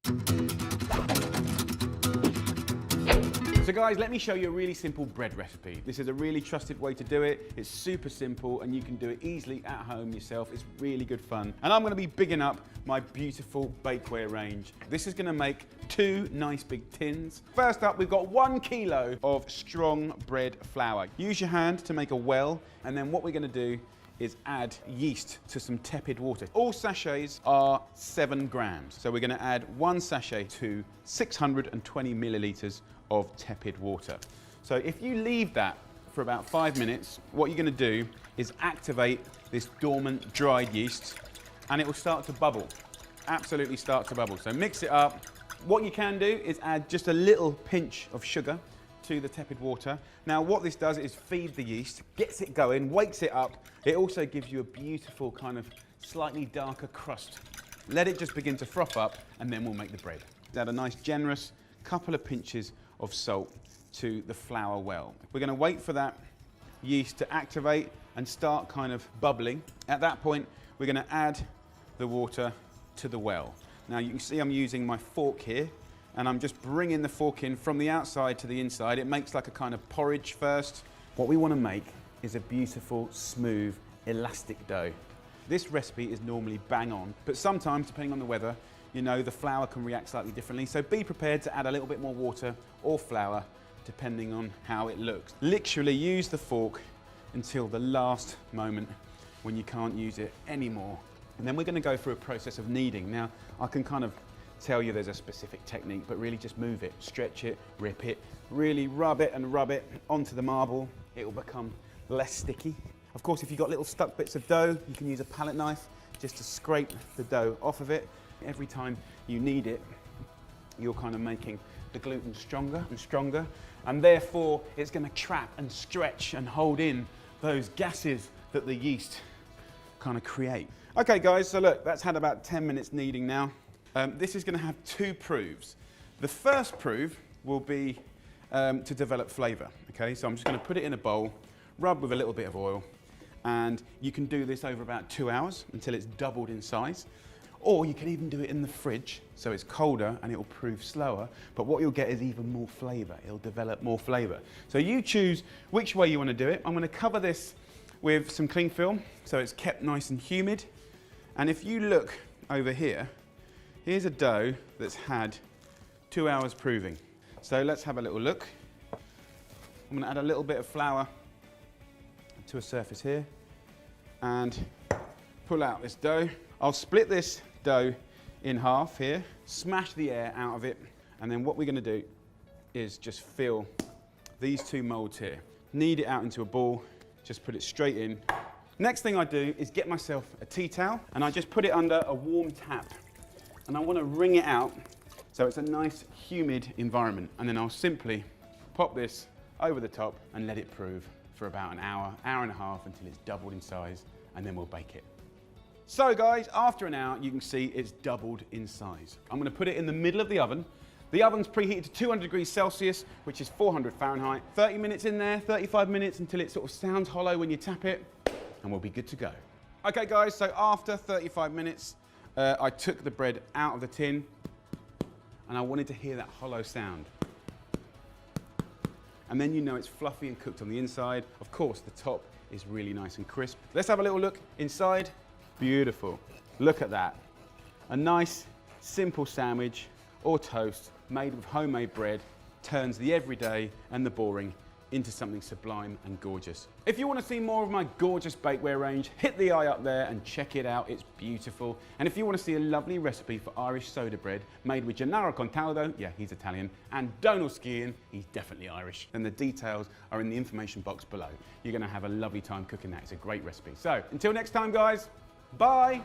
So guys, let me show you a really simple bread recipe. This is a really trusted way to do it. It's super simple and you can do it easily at home yourself. It's really good fun. And I'm gonna be bigging up my beautiful bakeware range. This is gonna make 2 nice big tins. First up, we've got 1 kilo of strong bread flour. Use your hand to make a well, and then what we're gonna do is add yeast to some tepid water. All sachets are 7 grams. So we're gonna add 1 sachet to 620 milliliters of tepid water. So if you leave that for about 5 minutes, what you're gonna do is activate this dormant dried yeast and it will start to bubble. Absolutely start to bubble. So mix it up. What you can do is add just a little pinch of sugar to the tepid water. Now what this does is feed the yeast, gets it going, wakes it up. It also gives you a beautiful kind of slightly darker crust. Let it just begin to froth up and then we'll make the bread. Add a nice generous couple of pinches of salt to the flour well. We're going to wait for that yeast to activate and start kind of bubbling. At that point, we're going to add the water to the well. Now you can see I'm using my fork here and I'm just bringing the fork in from the outside to the inside. It makes like a kind of porridge first. What we want to make is a beautiful, smooth, elastic dough. This recipe is normally bang on, but sometimes, depending on the weather, you know, the flour can react slightly differently. So be prepared to add a little bit more water or flour, depending on how it looks. Literally use the fork until the last moment when you can't use it anymore. And then we're going to go through a process of kneading. Now, I can kind of tell you there's a specific technique, but really just move it, stretch it, rip it, really rub it onto the marble. It will become less sticky. Of course, if you've got little stuck bits of dough, you can use a palette knife just to scrape the dough off of it. Every time you knead it, you're kind of making the gluten stronger and stronger, and therefore it's going to trap and stretch and hold in those gases that the yeast kind of create. Okay guys, so look, that's had about 10 minutes kneading now. This is going to have 2 proofs. The first proof will be to develop flavour. Okay, so I'm just going to put it in a bowl, rub with a little bit of oil, and you can do this over about 2 hours until it's doubled in size. Or you can even do it in the fridge, so it's colder and it will prove slower, but what you'll get is even more flavour. It'll develop more flavour. So you choose which way you want to do it. I'm going to cover this with some cling film, so it's kept nice and humid. And if you look over here, here's a dough that's had 2 hours proving. So let's have a little look. I'm going to add a little bit of flour to a surface here and pull out this dough. I'll split this dough in half here, smash the air out of it, and then what we're going to do is just fill these 2 molds here. Knead it out into a ball, just put it straight in. Next thing I do is get myself a tea towel and I just put it under a warm tap and I want to wring it out so it's a nice humid environment, and then I'll simply pop this over the top and let it prove for about an hour, hour and a half until it's doubled in size, and then we'll bake it. So guys, after an hour, you can see it's doubled in size. I'm going to put it in the middle of the oven. The oven's preheated to 200 degrees Celsius, which is 400 Fahrenheit. 30 minutes in there, 35 minutes until it sort of sounds hollow when you tap it, and we'll be good to go. Okay guys, so after 35 minutes, I took the bread out of the tin, and I wanted to hear that hollow sound. And then you know it's fluffy and cooked on the inside. Of course, the top is really nice and crisp. Let's have a little look inside. Beautiful. Look at that. A nice, simple sandwich or toast made with homemade bread turns the everyday and the boring into something sublime and gorgeous. If you want to see more of my gorgeous bakeware range, hit the eye up there and check it out. It's beautiful. And if you want to see a lovely recipe for Irish soda bread made with Gennaro Contaldo, yeah, he's Italian, and Donal Scian, he's definitely Irish, then the details are in the information box below. You're going to have a lovely time cooking that. It's a great recipe. So until next time, guys, bye.